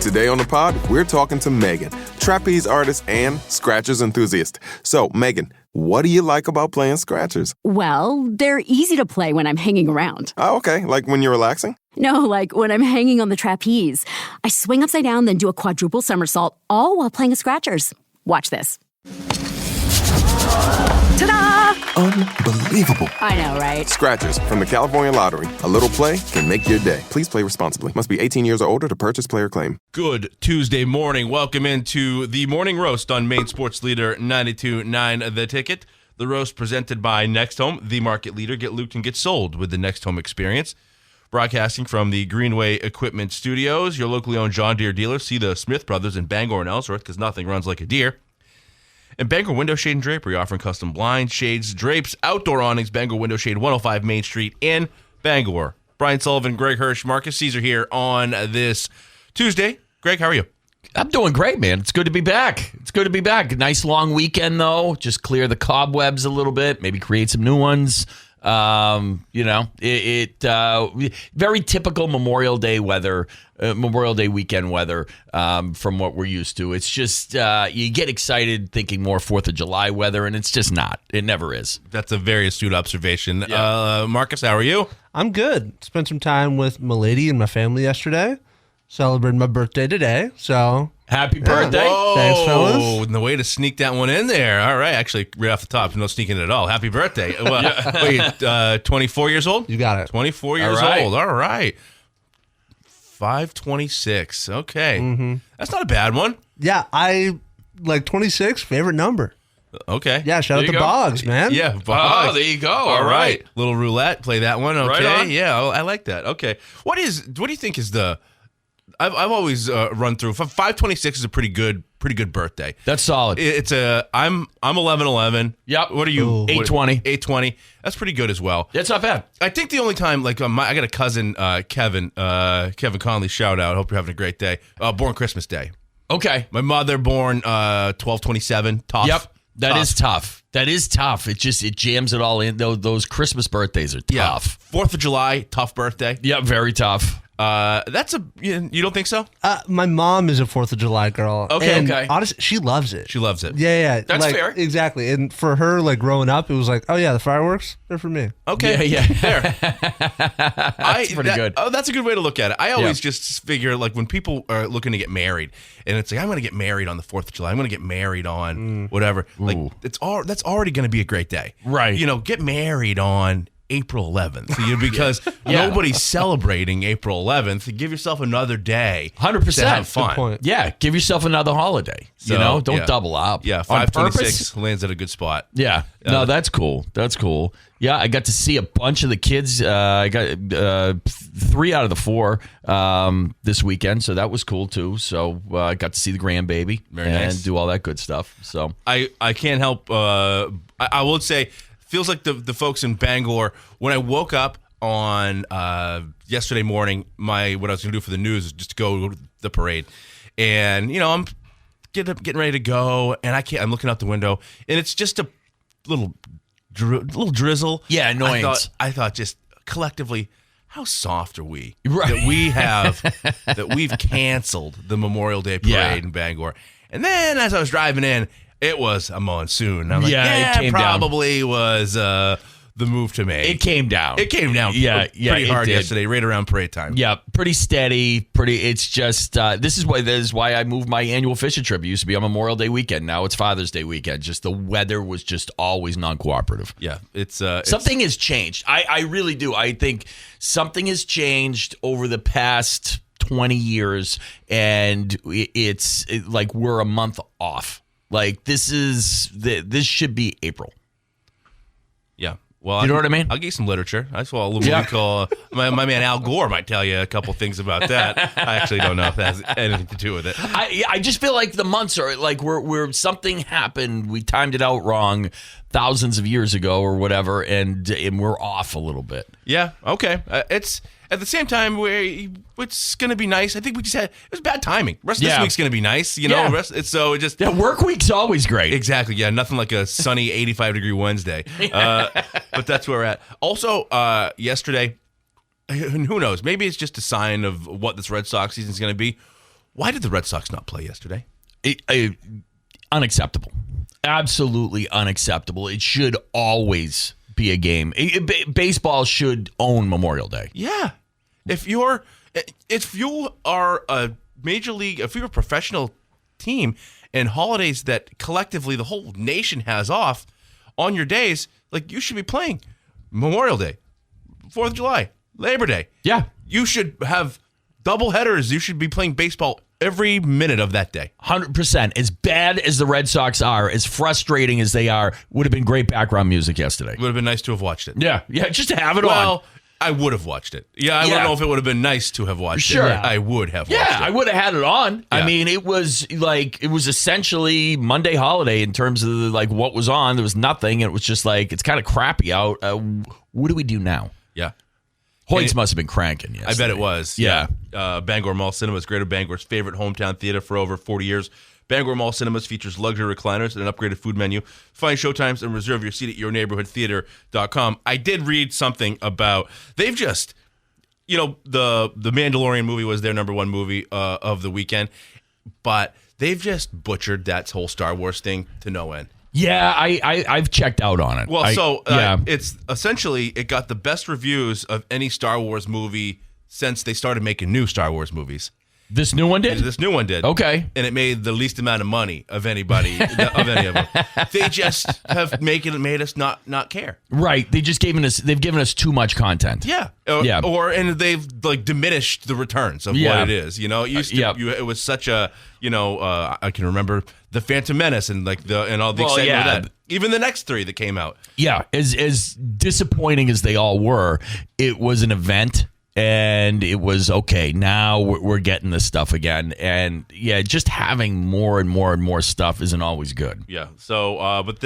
Today on the pod, we're talking to Megan, trapeze artist and scratchers enthusiast. So, Megan, what do you like about playing scratchers? Well, they're easy to play when I'm hanging around. Oh, okay. Like when you're relaxing? No, like when I'm hanging on the trapeze. I swing upside down, then do a quadruple somersault, all while playing scratchers. Watch this. Ta-da! Unbelievable. I know, right? Scratchers from the California Lottery. A little play can make your day. Please play responsibly. Must be 18 years or older to purchase player claim. Good Tuesday morning. Welcome into the Morning Roast on Maine Sports Leader 92.9 The Ticket. The roast presented by Next Home, the market leader. Get looped and get sold with the Next Home experience. Broadcasting from the Greenway Equipment Studios, your locally owned John Deere dealer. See the Smith brothers in Bangor and Ellsworth, because nothing runs like a deer. And Bangor Window Shade and Drapery, offering custom blinds, shades, drapes, outdoor awnings. Bangor Window Shade, 105 Main Street in Bangor. Brian Sullivan, Greg Hirsch, Marqus Cesar here on this Tuesday. Greg, how are you? I'm doing great, man. It's good to be back. Nice long weekend, though. Just clear the cobwebs a little bit, maybe create some new ones. Very typical Memorial Day weather, Memorial Day weekend weather from what we're used to. It's just you get excited thinking more 4th of July weather, and it's just not. It never is. That's a very astute observation. Yeah. Marcus, how are you? I'm good. Spent some time with my lady and my family yesterday. Celebrated my birthday today, so... Happy birthday. Whoa. Thanks, fellas. The way to sneak that one in there. All right. Actually, right off the top, no sneaking it at all. Happy birthday. Wait, 24 years old? You got it. 24 years old. All right. 526. Okay. Mm-hmm. That's not a bad one. Yeah, I like 26, favorite number. Okay. Yeah, shout out to Boggs, man. Yeah, Boggs. Oh, there you go. All right. Little roulette. Play that one. Okay. Right on. Yeah, I like that. Okay. What do you think is the... I've always run through 526 is a pretty good birthday. That's solid. I'm 1111. Yep. What are you? 820. 820. That's pretty good as well. That's not bad. I think the only time I got a cousin Kevin Conley, shout out. Hope you're having a great day. Born Christmas Day. Okay. My mother born 12/27. Tough. Yep. That is tough. It jams it all in. Those Christmas birthdays are tough. 4th of July, tough birthday. Yep, very tough. You don't think so? My mom is a 4th of July girl. Okay, and okay. Honestly, she loves it. She loves it. Yeah. That's fair. Exactly. And for her, like growing up, it was like, oh yeah, the fireworks, they're for me. Okay. Yeah. There. That's pretty good. Oh, that's a good way to look at it. I always just figure, like, when people are looking to get married, and it's like, I'm going to get married on the 4th of July. I'm going to get married on whatever. Like, that's already going to be a great day. Right. Get married on April 11th, because nobody's celebrating April 11th. Give yourself another day 100% to have fun. Good point. Yeah, give yourself another holiday. Don't double up. Yeah, On 526 purpose. lands at a good spot. Yeah, no, that's cool. Yeah, I got to see a bunch of the kids. I got 3 out of the 4 this weekend, so that was cool too. So I got to see the grandbaby and do all that good stuff. So I can't help. I would say. Feels like the folks in Bangor, when I woke up on yesterday morning, what I was going to do for the news is just to go to the parade. And, I'm getting ready to go, and I'm looking out the window, and it's just a little drizzle. Yeah, annoyance. I thought just collectively, how soft are we? Right. That we've canceled the Memorial Day parade in Bangor. And then as I was driving in, it was a monsoon. I'm like, it came probably down. Was the move to make. It came down. Pretty hard yesterday, right around parade time. Yeah, pretty steady. It's just this is why I moved my annual fishing trip. It used to be on Memorial Day weekend. Now it's Father's Day weekend. Just the weather was just always non-cooperative. Yeah, something has changed. I really do. I think something has changed over the past 20 years, and it's like we're a month off. Like this should be April. Yeah. Well, you know what I mean? I'll get you some literature. I saw a little article. My man Al Gore might tell you a couple things about that. I actually don't know if that has anything to do with it. I just feel like the months are like we're something happened. We timed it out wrong thousands of years ago or whatever, and we're off a little bit. Yeah. Okay. It's at the same time it's going to be nice. I think it was bad timing. The rest of this week's going to be nice. Work week's always great. Exactly. Yeah. Nothing like a sunny 85-degree Wednesday. But that's where we're at. Also, yesterday, who knows? Maybe it's just a sign of what this Red Sox season is going to be. Why did the Red Sox not play yesterday? Unacceptable. Absolutely unacceptable. It should always be a game. Baseball should own Memorial Day. Yeah. If you are a major league, if you're a professional team and holidays that collectively the whole nation has off on your days, like you should be playing Memorial Day, 4th of July, Labor Day. Yeah. You should have double headers. You should be playing baseball every minute of that day. 100%. As bad as the Red Sox are, as frustrating as they are, would have been great background music yesterday. Would have been nice to have watched it. Yeah, just to have it on. Well, I would have watched it. Yeah, I don't know if it would have been nice to have watched it. I would have watched it. Yeah, I would have had it on. Yeah. I mean, it was essentially Monday holiday in terms of like what was on. There was nothing. And it was just like, it's kind of crappy out. What do we do now? Yeah. Hoyts must have been cranking yesterday. I bet it was. Yeah. Bangor Mall Cinemas, Greater Bangor's favorite hometown theater for over 40 years. Bangor Mall Cinemas features luxury recliners and an upgraded food menu. Find showtimes and reserve your seat at yourneighborhoodtheater.com. I did read something about, they've just, the Mandalorian movie was their number one movie of the weekend, but they've just butchered that whole Star Wars thing to no end. Yeah, I've checked out on it. Well, it's essentially, it got the best reviews of any Star Wars movie since they started making new Star Wars movies. This new one did? This new one did. Okay. And it made the least amount of money of anybody, of any of them. They just have made us not care. Right. They've given us too much content. Yeah. And they've like diminished the returns of what it is. It used to, it was such a, I can remember The Phantom Menace and all the excitement of that. Even the next three that came out. Yeah. As disappointing as they all were, it was an event. And it was, okay, now we're getting this stuff again. And, just having more and more and more stuff isn't always good. Yeah. So, but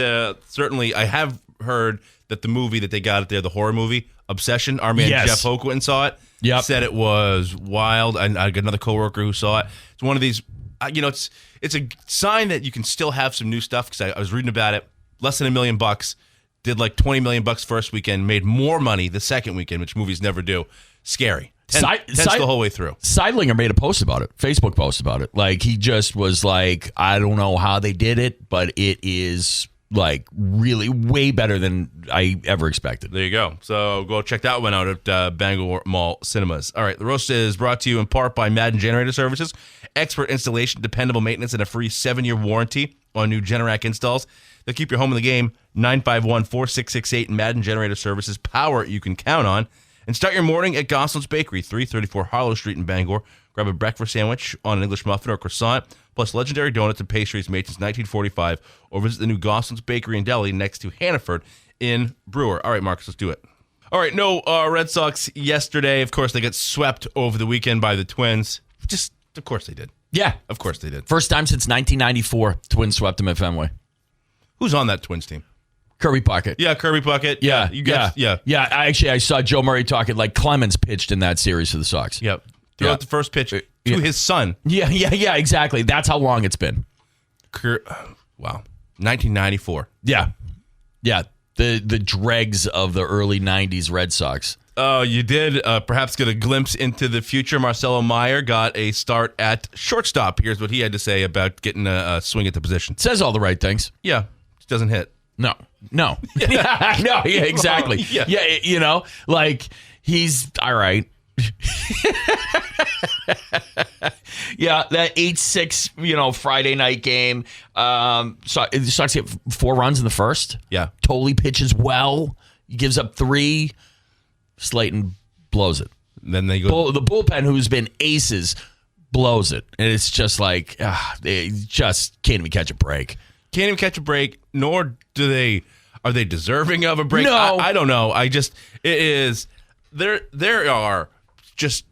certainly I have heard that the movie that they got out there, the horror movie, Obsession, our man Jeff Hoak went and saw it. Yep. Said it was wild. I got another coworker who saw it. It's one of these, it's a sign that you can still have some new stuff, because I was reading about it. Less than $1 million. Did like $20 million first weekend. Made more money the second weekend, which movies never do. Scary. Tense the whole way through. Seidlinger made a post about it, Facebook post about it. Like, he just was like, I don't know how they did it, but it is like really way better than I ever expected. There you go. So go check that one out at Bangor Mall Cinemas. All right, the roast is brought to you in part by Madden Generator Services. Expert installation, dependable maintenance, and a free 7-year warranty on new Generac installs. They'll keep your home in the game. 951-4668 Madden Generator Services. Power you can count on. And start your morning at Gosselin's Bakery, 334 Harlow Street in Bangor. Grab a breakfast sandwich on an English muffin or croissant, plus legendary donuts and pastries made since 1945, or visit the new Gosselin's Bakery and Deli next to Hannaford in Brewer. All right, Marcus, let's do it. All right, no Red Sox yesterday. Of course, they got swept over the weekend by the Twins. Of course they did. Yeah. Of course they did. First time since 1994, Twins swept them at Fenway. Who's on that Twins team? Kirby Puckett. Yeah, Kirby Puckett. Yeah. Yeah. I saw Joe Murray talking like Clemens pitched in that series for the Sox. Yep. Threw out the first pitch to his son. Yeah, exactly. That's how long it's been. Wow. 1994. Yeah. The dregs of the early 90s Red Sox. You did perhaps get a glimpse into the future. Marcelo Meyer got a start at shortstop. Here's what he had to say about getting a swing at the position. Says all the right things. Yeah. Just doesn't hit. No. No, exactly. Yeah, like, he's all right. Yeah, that 8-6, Friday night game. So the Sox get 4 runs in the first. Yeah. Tolley pitches well. He gives up 3. Slayton blows it. Then they go. The bullpen, who's been aces, blows it. And it's just like, they just can't even catch a break. Can't even catch a break, nor are they deserving of a break? No. I don't know. There are just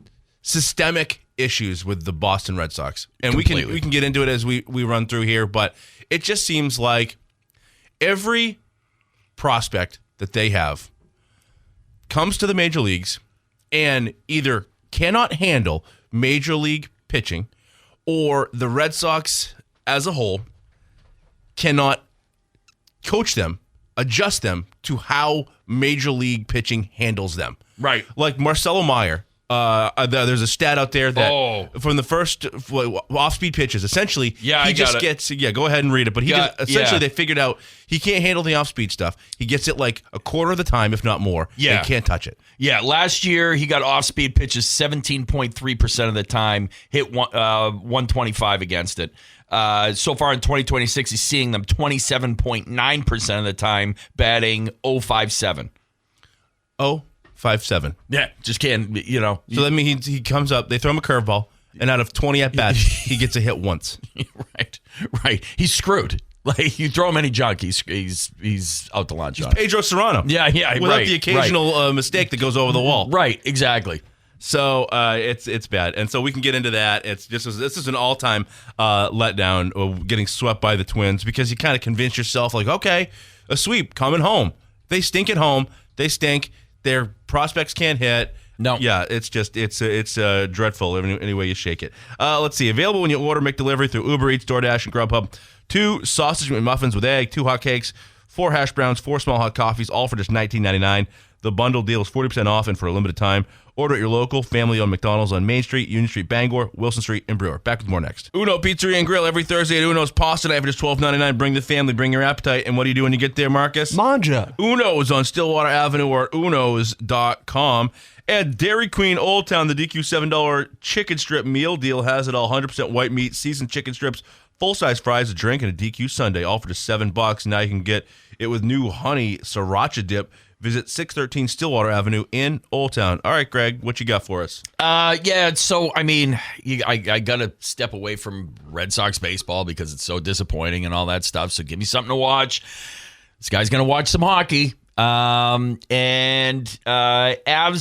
systemic issues with the Boston Red Sox. And we can get into it as we run through here, but it just seems like every prospect that they have comes to the major leagues and either cannot handle major league pitching, or the Red Sox as a whole cannot coach them, adjust them to how major league pitching handles them. Right. Like Marcelo Meyer There's a stat out there that from the first off-speed pitches, essentially, he just gets. Yeah, go ahead and read it. But they figured out he can't handle the off-speed stuff. He gets it like a quarter of the time, if not more. Yeah, and can't touch it. Yeah, last year he got off-speed pitches 17.3% of the time, hit 125 against it. So far in 2026, he's seeing them 27.9% of the time, batting 0.57. 0.57. Yeah, just can't, So that means he comes up, they throw him a curveball, and out of 20 at-bats, he gets a hit once. Right. He's screwed. Like, you throw him any junk, he's out to lunch. He's Pedro Serrano. Yeah, without the occasional mistake that goes over the wall. Right, exactly. So it's bad, and so we can get into that. It's just this is an all-time letdown of getting swept by the Twins because you kind of convince yourself like, okay, a sweep coming home. They stink at home. They stink. Their prospects can't hit. No. Yeah, it's dreadful any way you shake it. Let's see. Available when you order McDelivery through Uber Eats, DoorDash, and Grubhub. 2 sausage McMuffins with egg, 2 hot cakes, 4 hash browns, 4 small hot coffees, all for just $19.99. The bundle deal is 40% off and for a limited time. Order at your local family-owned McDonald's on Main Street, Union Street, Bangor, Wilson Street, and Brewer. Back with more next. Uno Pizzeria and Grill every Thursday at Uno's Pasta Night for just $12.99. Bring the family, bring your appetite. And what do you do when you get there, Marcus? Manja. Uno's on Stillwater Avenue or unos.com. And Dairy Queen Old Town, the DQ $7 chicken strip meal deal has it all. 100% white meat, seasoned chicken strips, full-size fries, a drink, and a DQ sundae, all for just $7. Now you can get it with new honey sriracha dip. Visit 613 Stillwater Avenue in Old Town. All right, Greg, what you got for us? So, I mean, I got to step away from Red Sox baseball because it's so disappointing and all that stuff. So give me something to watch. This guy's going to watch some hockey. Avs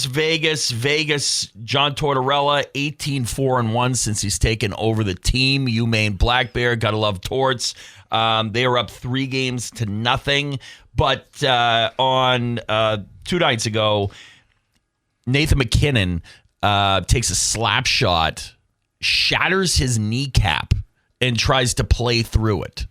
Vegas, John Tortorella, 18-4-1 since he's taken over the team. UMaine Black Bear, gotta love Torts. They are up 3-0. But on 2 nights ago, Nathan McKinnon takes a slap shot, shatters his kneecap, and tries to play through it.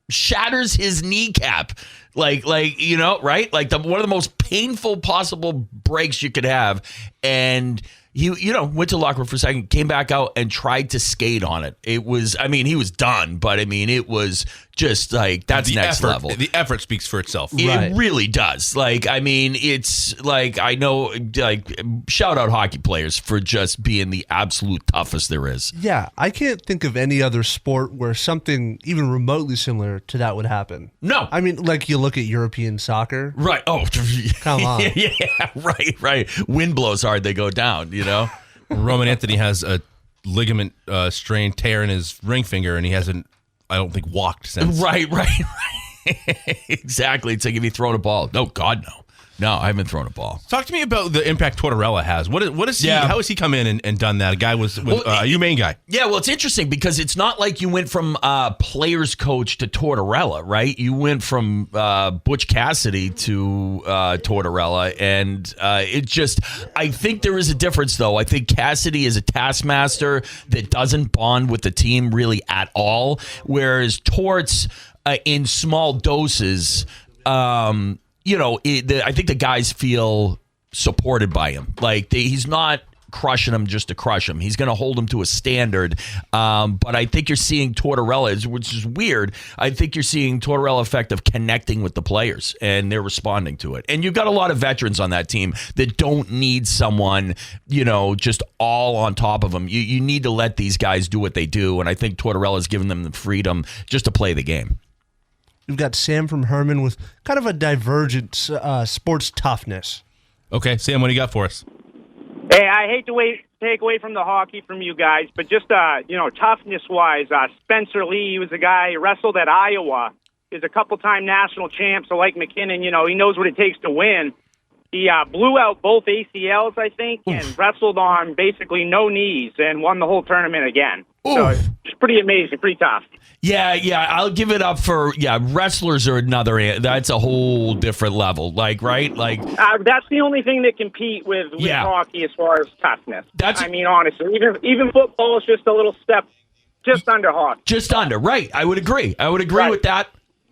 Shatters his kneecap. Like right? Like one of the most painful possible breaks you could have. And he, went to the locker room for a second, came back out and tried to skate on it. It was, he was done, but it was just like, that's next level. The effort speaks for itself. It really does. It's like, I know, shout out hockey players for just being the absolute toughest there is. Yeah, I can't think of any other sport where something even remotely similar to that would happen. No. Like you look at European soccer. Right. Oh, come on. Yeah, right. Wind blows hard, they go down, Roman Anthony has a ligament strain tear in his ring finger, and he hasn't, I don't think, walked since. Right. Exactly. It's like if you throw a ball. No, God, no. No, I haven't thrown a ball. Talk to me about the impact Tortorella has. What is he? How has he come in and done that? A guy with UMaine guy. Yeah, well, it's interesting because it's not like you went from players coach to Tortorella, right? You went from Butch Cassidy to Tortorella, and I think there is a difference, though. I think Cassidy is a taskmaster that doesn't bond with the team really at all, whereas Torts, in small doses, I think the guys feel supported by him. Like he's not crushing them just to crush them. He's going to hold them to a standard. But I think you're seeing Tortorella, which is weird. I think you're seeing Tortorella effect of connecting with the players, and they're responding to it. And you've got a lot of veterans on that team that don't need someone, just all on top of them. You need to let these guys do what they do. And I think Tortorella's given them the freedom just to play the game. We've got Sam from Herman with kind of a divergent sports toughness. Okay, Sam, what do you got for us? Hey, I hate to take away from the hockey from you guys, but just, toughness-wise, Spencer Lee, he was a guy who wrestled at Iowa. He's a couple-time national champ, so like McKinnon, he knows what it takes to win. He blew out both ACLs, I think, and wrestled on basically no knees and won the whole tournament again. So it's pretty amazing, pretty tough. Yeah, I'll give it up for, wrestlers are that's a whole different level, right? That's the only thing that compete with hockey as far as toughness. Honestly, even football is just a little step just under hockey. Just under, right. I would agree with that.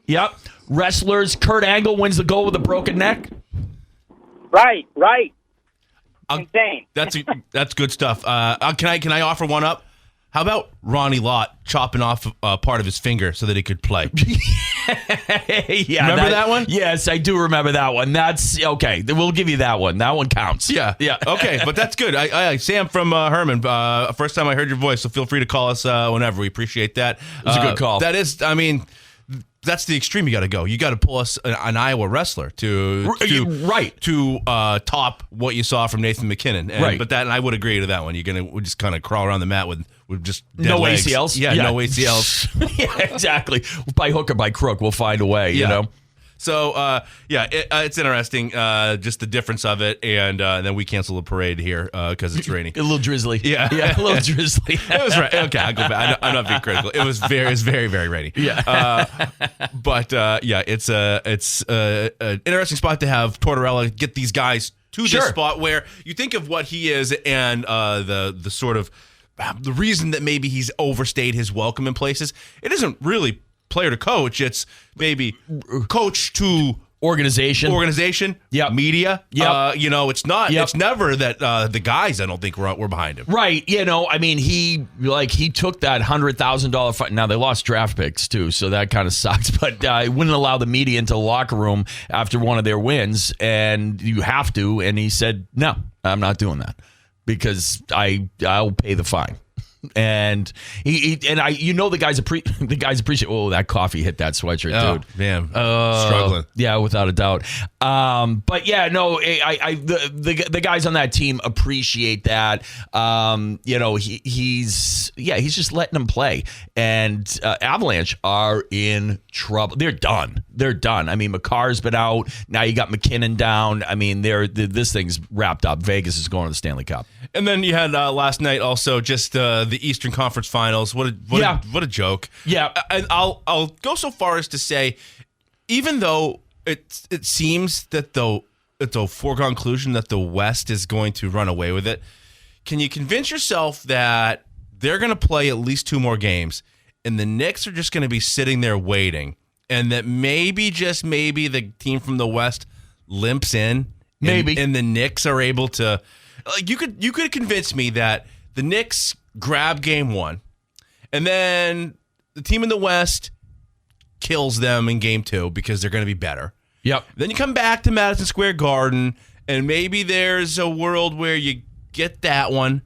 Yep. Wrestlers, Kurt Angle wins the goal with a broken neck. Right. insane. That's good stuff. Can I offer one up? How about Ronnie Lott chopping off part of his finger so that he could play? Yeah, remember that one? Yes, I do remember that one. That's okay. We'll give you that one. That one counts. Yeah. Okay, but that's good. Sam from Herman. First time I heard your voice, so feel free to call us whenever. We appreciate that. It was a good call. That is, I mean, that's the extreme you got to go. You got to pull us an Iowa wrestler to top what you saw from Nathan McKinnon. Right. But I would agree to that one. We're just kind of crawl around the mat with just dead no legs. ACLs. Yeah, no ACLs. Yeah, exactly. By hook or by crook, we'll find a way. You know. So, it's interesting, just the difference of it, and then we cancel the parade here because it's raining. A little drizzly. Yeah, a little drizzly. It was right. Okay, I'll go back. I'm not being critical. It was very, very rainy. Yeah. It's an interesting spot to have Tortorella get these guys to this spot where you think of what he is and the sort of the reason that maybe he's overstayed his welcome in places. It isn't really player to coach. It's maybe coach to organization. Yep. Media. Yep. It's not. Yep. It's never that the guys. I don't think we're behind him. Right. I mean, he took that $100,000 fight. Now they lost draft picks too, so that kind of sucks. But he wouldn't allow the media into the locker room after one of their wins, and you have to. And he said, "No, I'm not doing that because I'll pay the fine." And the guys appreciate. Oh, that coffee hit that sweatshirt, dude. Man, struggling. Yeah, without a doubt. But yeah, no, the guys on that team appreciate that. He's just letting them play. And Avalanche are in trouble. They're done. I mean, McCarr's been out. Now you got McKinnon down. I mean, this thing's wrapped up. Vegas is going to the Stanley Cup. And then you had last night also just the Eastern Conference Finals. What a joke. Yeah. And I'll go so far as to say, even though it seems that it's a foregone conclusion that the West is going to run away with it, can you convince yourself that they're going to play at least 2 more games and the Knicks are just going to be sitting there waiting, and that maybe, just maybe, the team from the West limps in, and the Knicks are able to, you could convince me that the Knicks grab game 1, and then the team in the West kills them in game 2 because they're going to be better. Yep. Then you come back to Madison Square Garden, and maybe there's a world where you get that one,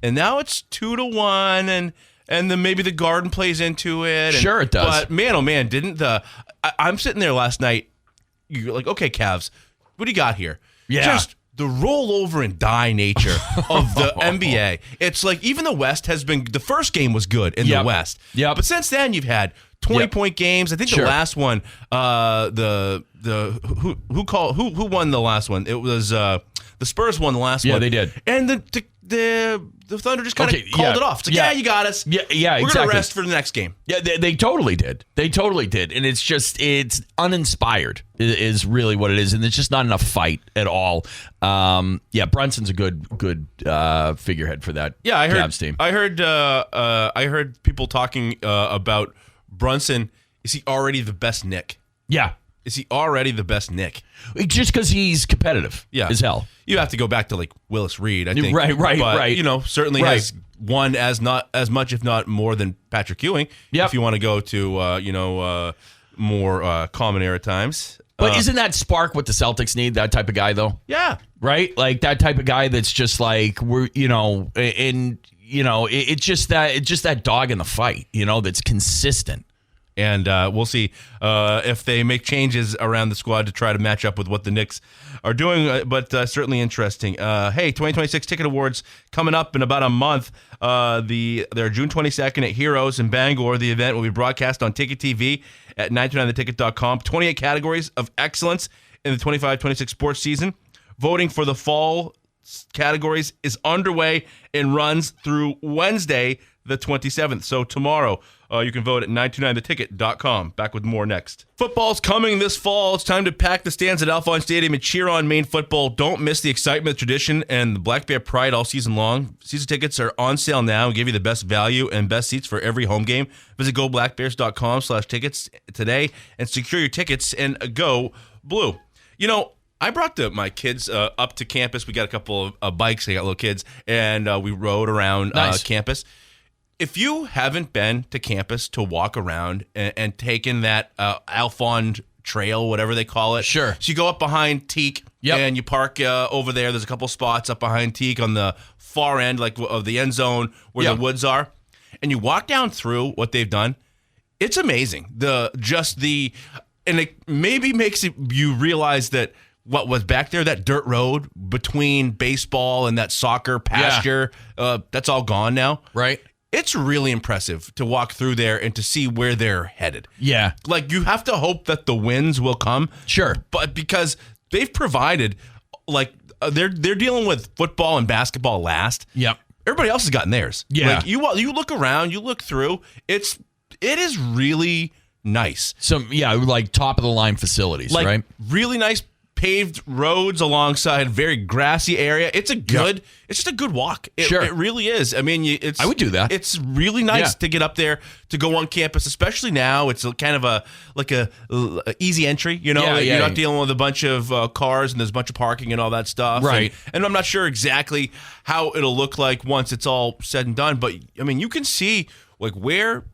and now it's 2-1, and then maybe the Garden plays into it. Sure, it does. But man, oh man, I'm sitting there last night. You're like, okay, Cavs, what do you got here? Yeah. Just the roll over and die nature of the NBA. It's like even the West has been. The first game was good in the West. Yeah. But since then, you've had 20-point games. I think the last one, who won the last one? It was the Spurs won the last one. Yeah, they did. And the Thunder just kind of called it off. It's like, you got us. Yeah, We're exactly. going to rest for the next game. Yeah, they totally did. And it's uninspired is really what it is. And there's just not enough fight at all. Brunson's a good figurehead for that Cavs team. I heard people talking about Brunson. Is he already the best Knick? Yeah. Is he already the best Knick? Just because he's competitive as hell. You have to go back to like Willis Reed, I think. Right. But, certainly has won as much, if not more, than Patrick Ewing. Yep. If you want to go to, more common era times. But isn't that spark what the Celtics need? That type of guy, though? Yeah. Right? Like that type of guy that's just like, it's just that dog in the fight, that's consistent. And we'll see if they make changes around the squad to try to match up with what the Knicks are doing. But certainly interesting. 2026 Ticket Awards coming up in about a month. They're June 22nd at Heroes in Bangor. The event will be broadcast on Ticket TV at 929theticket.com. 28 categories of excellence in the 25-26 sports season. Voting for the fall categories is underway and runs through Wednesday, the 27th. So tomorrow, you can vote at 929theticket.com. Back with more next. Football's coming this fall. It's time to pack the stands at Alphon Stadium and cheer on Maine football. Don't miss the excitement, tradition, and the Black Bear pride all season long. Season tickets are on sale now and give you the best value and best seats for every home game. Visit goblackbears.com/tickets today and secure your tickets and go blue. I brought my kids up to campus. We got a couple of bikes. I got little kids, and we rode around campus. If you haven't been to campus to walk around and taken that Alphon Trail, whatever they call it. Sure. So you go up behind Teak, and you park over there. There's a couple spots up behind Teak on the far end, like of the end zone where the woods are. And you walk down through what they've done. It's amazing. And it maybe makes you realize that what was back there, that dirt road between baseball and that soccer pasture, that's all gone now. Right. It's really impressive to walk through there and to see where they're headed. Yeah. Like, you have to hope that the winds will come. Sure. But because they've provided, like, they're dealing with football and basketball last. Yep. Everybody else has gotten theirs. Yeah. Like, you look around, you look through, it is really nice. Like top of the line facilities, Like, right? really nice paved roads alongside very grassy area. It's just a good walk. Sure. It really is. I mean, I would do that. It's really nice to get up there, to go on campus, especially now. It's kind of a easy entry, you know. You're not dealing with a bunch of cars and there's a bunch of parking and all that stuff. Right. And I'm not sure exactly how it'll look like once it's all said and done, but I mean, you can see like where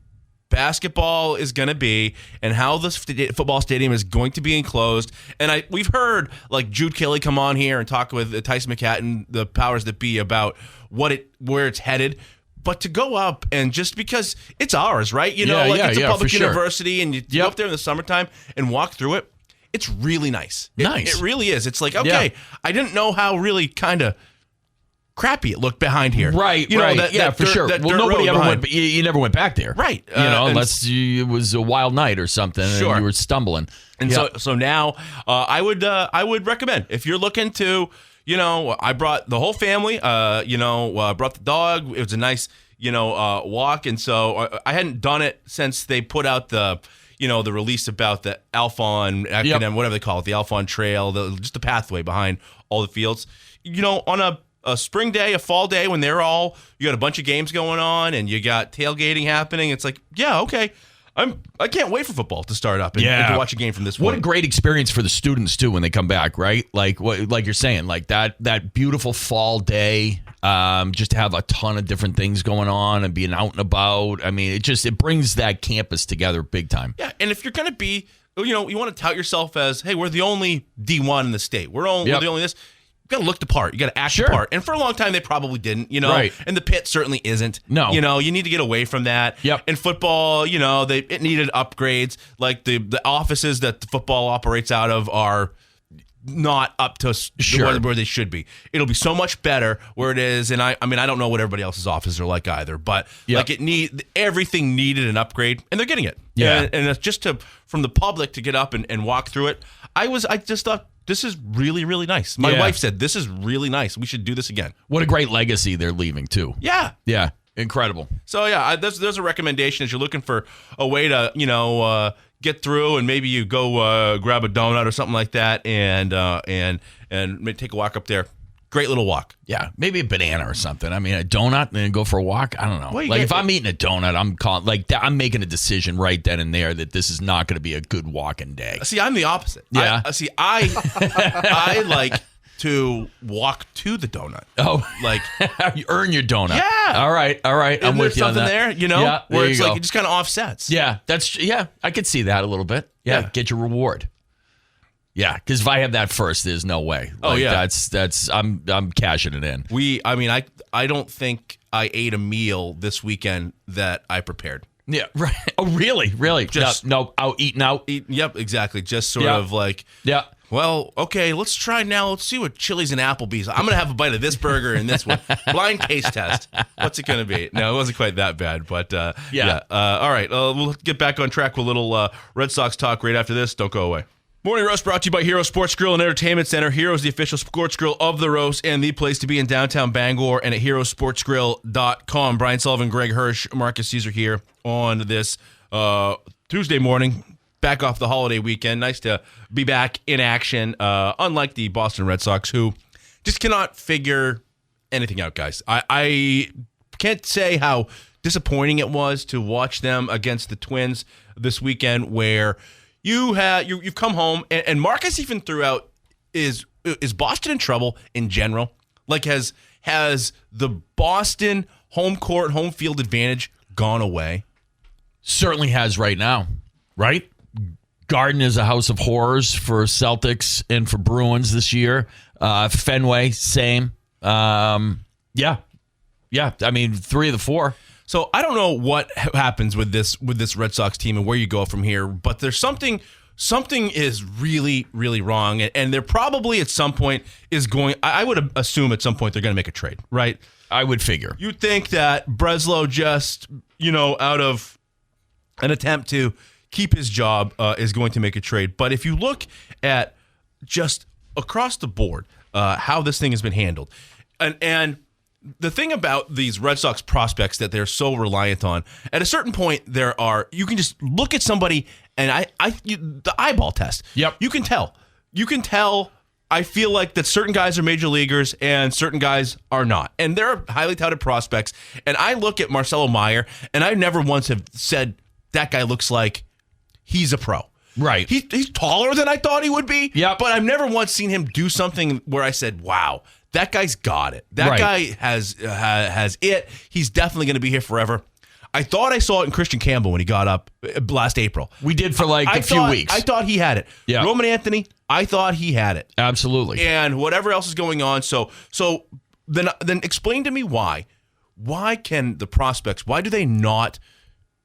basketball is going to be and how this football stadium is going to be enclosed. And we've heard like Jude Kelly come on here and talk with Tyson McCatton, the powers that be, about where it's headed. But to go up and just because it's ours, right? You know, it's a public university, and you go up there in the summertime and walk through it. It's really nice. It really is. It's like, okay, I didn't know how really kind of crappy it looked behind here. Right, you know, right. For sure. Well, nobody ever went, you never went back there. Right. You know, unless it was a wild night or something and you were stumbling. And so now I would recommend, if you're looking to, you know, I brought the whole family, brought the dog. It was a nice, walk. And so I hadn't done it since they put out the release about the Alphon, whatever they call it, the Alphon Trail, just the pathway behind all the fields. You know, on a spring day, a fall day, when you got a bunch of games going on and you got tailgating happening, it's like, okay, I can't wait for football to start up and to watch a game from this point. What a great experience for the students too when they come back, right? Like you're saying, like that beautiful fall day, just to have a ton of different things going on and being out and about. I mean, it brings that campus together big time. Yeah, and if you're going to be, you want to tout yourself as, hey, we're the only D1 in the state. We're the only this. You got to look the part. You got to act the part. And for a long time, they probably didn't, Right. And the pit certainly isn't. No. You need to get away from that. Yep. In football, it needed upgrades. Like the offices that the football operates out of are not up to where they should be. It'll be so much better where it is. And I mean, I don't know what everybody else's offices are like either, but everything needed an upgrade, and they're getting it. Yeah. And it's just from the public to get up and walk through it. I just thought, this is really, really nice. My wife said, this is really nice. We should do this again. What a great legacy they're leaving, too. Yeah. Yeah. Incredible. So, there's a recommendation as you're looking for a way to, get through, and maybe you go grab a donut or something like that and maybe take a walk up there. Great little walk. Yeah, maybe a banana or something. I mean, a donut and then go for a walk. I don't know. Well, if I'm eating a donut, I'm making a decision right then and there that this is not going to be a good walking day. See, I'm the opposite. Yeah. I like to walk to the donut. Oh, like you earn your donut. Yeah. All right. I'm with you on that. There, Yeah, where it's like go. it just kind of offsets. Yeah, I could see that a little bit. Yeah. Get your reward. Yeah, because if I have that first, there's no way. That's I'm cashing it in. I don't think I ate a meal this weekend that I prepared. Yeah, right. Oh, really? Just eating out. Yep, exactly. Just sort of like, well, okay, let's try now. Let's see what Chili's and Applebee's. I'm going to have a bite of this burger and this one. Blind taste test. What's it going to be? No, it wasn't quite that bad, but all right, we'll get back on track with a little Red Sox talk right after this. Don't go away. Morning Roast brought to you by Hero Sports Grill and Entertainment Center. Hero is the official sports grill of the Roast and the place to be in downtown Bangor, and at herosportsgrill.com. Brian Sullivan, Greg Hirsch, Marqus Cesar here on this Tuesday morning, back off the holiday weekend. Nice to be back in action, unlike the Boston Red Sox, who just cannot figure anything out, guys. I can't say how disappointing it was to watch them against the Twins this weekend, where you've come home, and Marcus even threw out is Boston in trouble in general? Like, has the Boston home court, home field advantage gone away? Certainly has right now, right? Garden is a house of horrors for Celtics and for Bruins this year. Fenway, same. Yeah. I mean, 3 of the 4. So I don't know what happens with this Red Sox team and where you go from here, but there's something is really, really wrong, and there probably at some point is going. I would assume at some point they're going to make a trade, right? I would figure. You'd think that Breslow just, out of an attempt to keep his job, is going to make a trade. But if you look at just across the board, how this thing has been handled, and the thing about these Red Sox prospects that they're so reliant on, at a certain point, you can just look at somebody and the eyeball test. Yep. You can tell. I feel like that certain guys are major leaguers and certain guys are not. And they're highly touted prospects. And I look at Marcelo Meyer, and I never once have said that guy looks like he's a pro. Right. He's taller than I thought he would be. Yeah. But I've never once seen him do something where I said, wow, that guy's got it. That guy has it. He's definitely going to be here forever. I thought I saw it in Christian Campbell when he got up last April. We did for a few weeks. I thought he had it. Yeah. Roman Anthony, I thought he had it. Absolutely. And whatever else is going on. So then explain to me why. Why can the prospects, why do they not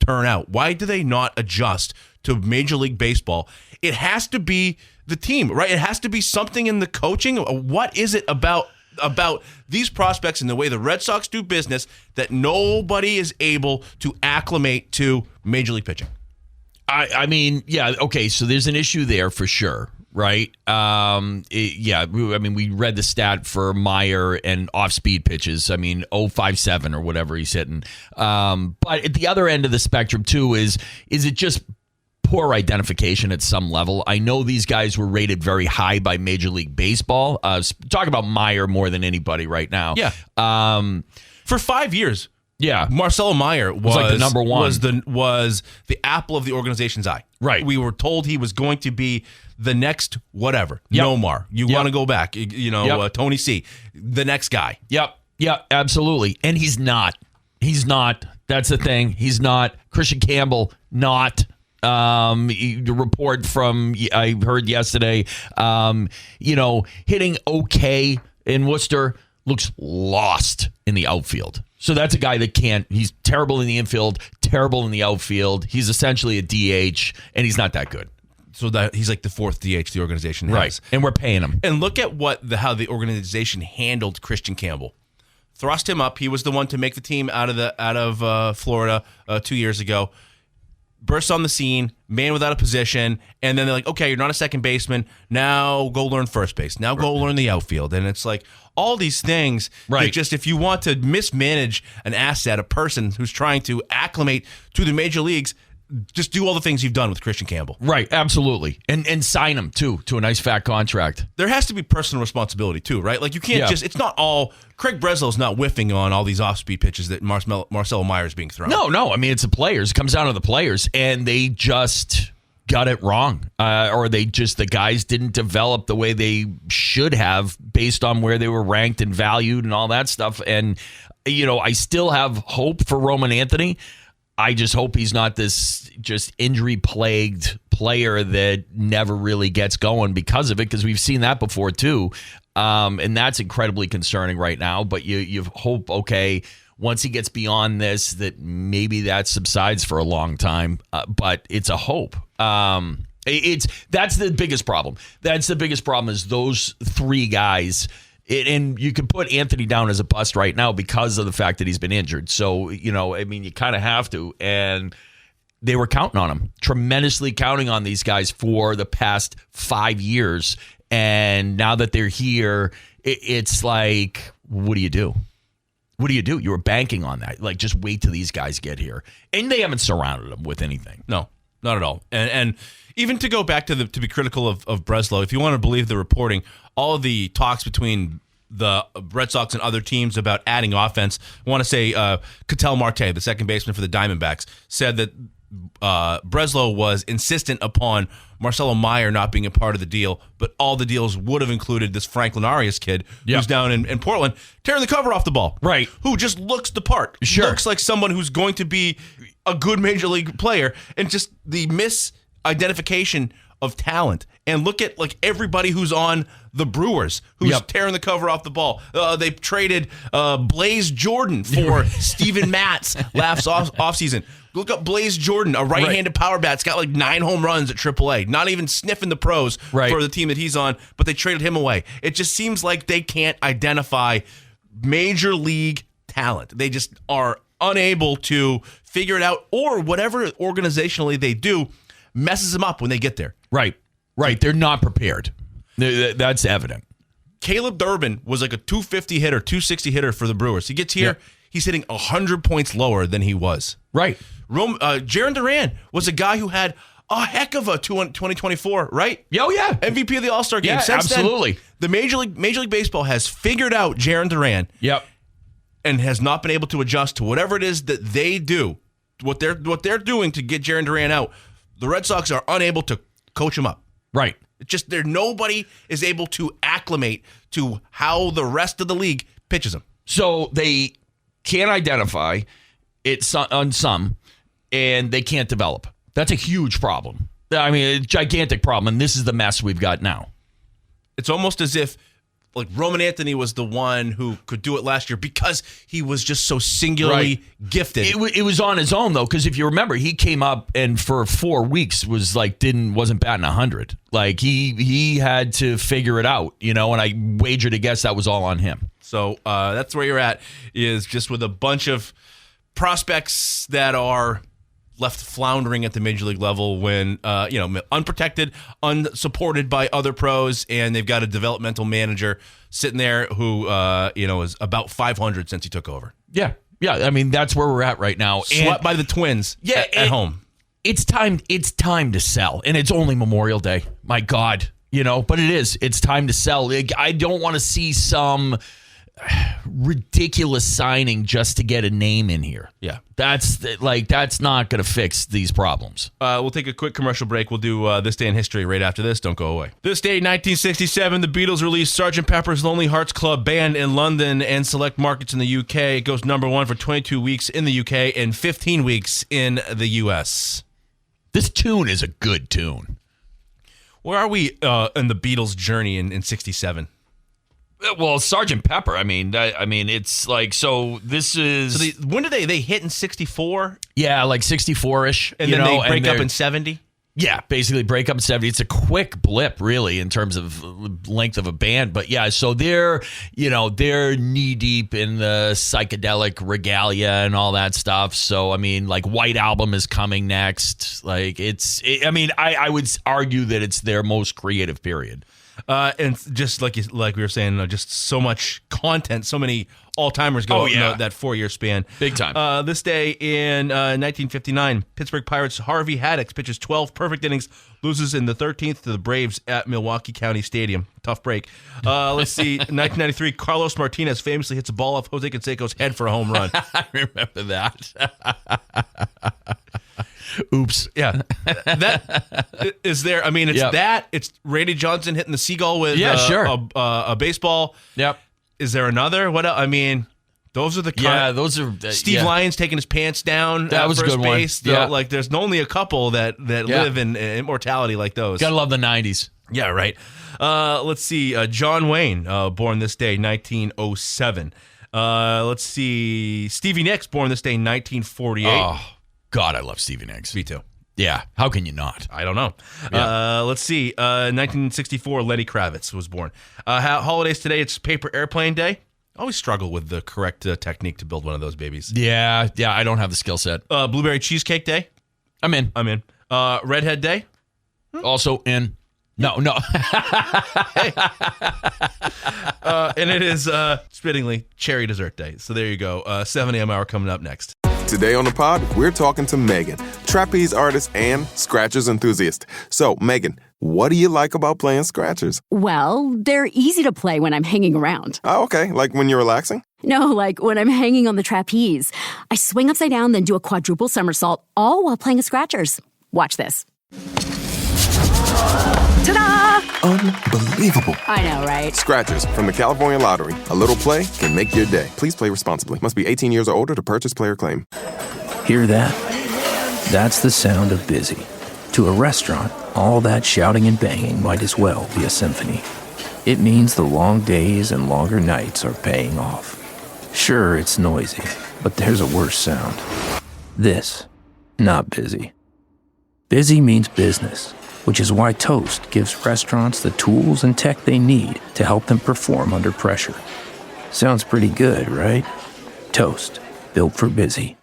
turn out? Why do they not adjust to Major League Baseball? It has to be the team, right? It has to be something in the coaching. What is it about these prospects and the way the Red Sox do business that nobody is able to acclimate to Major League pitching? I mean, yeah, okay, so there's an issue there for sure, right? We read the stat for Meyer and off-speed pitches. I mean, 0.57 or whatever he's hitting. But at the other end of the spectrum, too, is it just poor identification at some level? I know these guys were rated very high by Major League Baseball. Talk about Meyer more than anybody right now. Yeah. For 5 years. Yeah, Marcelo Meyer was like the number one. Was the apple of the organization's eye. Right. We were told he was going to be the next whatever. Yep. Nomar. You want to go back. Tony C. The next guy. Yep, absolutely. And he's not. That's the thing. He's not. Christian Campbell, not. The report from I heard yesterday, hitting okay in Worcester, looks lost in the outfield. So that's a guy that can't. He's terrible in the infield, terrible in the outfield. He's essentially a DH, and he's not that good. So that he's like the fourth DH the organization has. Right, and we're paying him. And look at how the organization handled Christian Campbell. Thrust him up. He was the one to make the team out of Florida 2 years ago. Bursts on the scene, man without a position, and then they're like, okay, you're not a second baseman. Now go learn first base. Now go learn the outfield. And it's like all these things that just if you want to mismanage an asset, a person who's trying to acclimate to the major leagues, just do all the things you've done with Christian Campbell. Right, absolutely. And sign him, too, to a nice fat contract. There has to be personal responsibility, too, right? Like you can't it's not all, Craig Breslow's not whiffing on all these off-speed pitches that Marcelo Meyer is being thrown. No, I mean, it's the players. It comes down to the players, and they just got it wrong. Or the guys didn't develop the way they should have based on where they were ranked and valued and all that stuff. And, I still have hope for Roman Anthony. I just hope he's not this just injury-plagued player that never really gets going because of it, because we've seen that before too. And that's incredibly concerning right now. But you hope, okay, once he gets beyond this, that maybe that subsides for a long time. But it's a hope. That's the biggest problem. That's the biggest problem is those three guys. And you can put Anthony down as a bust right now because of the fact that he's been injured. So, you kind of have to. And they were counting on him, tremendously counting on these guys for the past 5 years. And now that they're here, it's like, what do you do? What do you do? You were banking on that. Like, just wait till these guys get here. And they haven't surrounded them with anything. No, not at all. And even to go back to be critical of Breslow, if you want to believe the reporting, all of the talks between the Red Sox and other teams about adding offense, I want to say Ketel Marte, the second baseman for the Diamondbacks, said that Breslow was insistent upon Marcelo Meyer not being a part of the deal, but all the deals would have included this Franklin Arias kid who's down in Portland, tearing the cover off the ball. Right. Who just looks the part. Sure. Looks like someone who's going to be a good major league player, and just the misidentification of talent. And look at like everybody who's on the Brewers who's tearing the cover off the ball. They traded Blaze Jordan for Steven Matz last offseason. Look up Blaze Jordan, a right-handed power bat. It's got like 9 home runs at AAA. Not even sniffing the pros for the team that he's on, but they traded him away. It just seems like they can't identify major league talent. They just are unable to figure it out, or whatever organizationally they do messes them up when they get there. Right. They're not prepared. That's evident. Caleb Durbin was like a 250 hitter, 260 hitter for the Brewers. He gets here, he's hitting 100 points lower than he was. Right. Jarren Duran was a guy who had a heck of a 2024, right? Oh, yeah. MVP of the All-Star game. Yeah, Since absolutely. Then, the Major League Baseball has figured out Jarren Duran. Yep. And has not been able to adjust to whatever it is that they do, what they're doing to get Jarren Duran out. The Red Sox are unable to coach him up. Right. It's just nobody is able to acclimate to how the rest of the league pitches him. So they can't identify it on some, and they can't develop. That's a huge problem. I mean, a gigantic problem, and this is the mess we've got now. It's almost as if like Roman Anthony was the one who could do it last year because he was just so singularly gifted. It was on his own though, because if you remember, he came up and for 4 weeks was like wasn't batting 100. Like he had to figure it out, and I wager to guess that was all on him. So that's where you're at, is just with a bunch of prospects that are left floundering at the major league level when, unprotected, unsupported by other pros, and they've got a developmental manager sitting there who, is about 500 since he took over. Yeah. I mean, that's where we're at right now. Swept by the Twins at home. It's time to sell, and it's only Memorial Day. My God, but it is. It's time to sell. I don't want to see some ridiculous signing just to get a name in here. Yeah. That's not going to fix these problems. We'll take a quick commercial break. We'll do This Day in History right after this. Don't go away. This day, 1967, the Beatles released Sgt. Pepper's Lonely Hearts Club Band in London and select markets in the UK. It goes number 1 for 22 weeks in the UK and 15 weeks in the US. This tune is a good tune. Where are we in the Beatles' journey in 67? Well, Sgt. Pepper. I mean, it's like, so this is. So when did they hit in 64? Yeah, like 64-ish. And then they break up in 70? Yeah, basically break up in 70. It's a quick blip, really, in terms of length of a band. But yeah, so they're knee deep in the psychedelic regalia and all that stuff. So, I mean, like White Album is coming next. Like I would argue that it's their most creative period. And just like we were saying, just so much content, so many all-timers go in that 4-year span. Big time. This day in 1959, Pittsburgh Pirates' Harvey Haddix pitches 12 perfect innings, loses in the 13th to the Braves at Milwaukee County Stadium. Tough break. Let's see, 1993, Carlos Martinez famously hits a ball off Jose Canseco's head for a home run. I remember that. Oops. Yeah. That is there. I mean, it's it's Randy Johnson hitting the seagull with a baseball. Yep. Is there another? What else? I mean, those are the those are Steve Lyons taking his pants down. That was a good base. one. Yeah. Like there's only a couple that live in immortality like those. Gotta love the 90s. Yeah, right. Let's see. John Wayne, born this day, 1907. Let's see. Stevie Nicks, born this day, 1948. Oh. God, I love Stevie Nicks. Me too. Yeah. How can you not? I don't know. Yeah. Let's see. 1964, Lenny Kravitz was born. Holidays today, it's Paper Airplane Day. I always struggle with the correct technique to build one of those babies. Yeah, I don't have the skill set. Blueberry Cheesecake Day. I'm in. Redhead Day. Also in. No. And it is, spittingly, Cherry Dessert Day. So there you go. 7 a.m. hour coming up next. Today on the pod, we're talking to Megan, trapeze artist and scratchers enthusiast. So, Megan, what do you like about playing scratchers? Well, they're easy to play when I'm hanging around. Oh, okay. Like when you're relaxing? No, like when I'm hanging on the trapeze. I swing upside down, then do a quadruple somersault, all while playing scratchers. Watch this. Ta-da! Unbelievable. I know, right? Scratchers from the California Lottery. A little play can make your day. Please play responsibly. Must be 18 years or older to purchase player claim. Hear that? That's the sound of busy. To a restaurant, all that shouting and banging might as well be a symphony. It means the long days and longer nights are paying off. Sure, it's noisy, but there's a worse sound. This, not busy. Busy means business, which is why Toast gives restaurants the tools and tech they need to help them perform under pressure. Sounds pretty good, right? Toast, built for busy.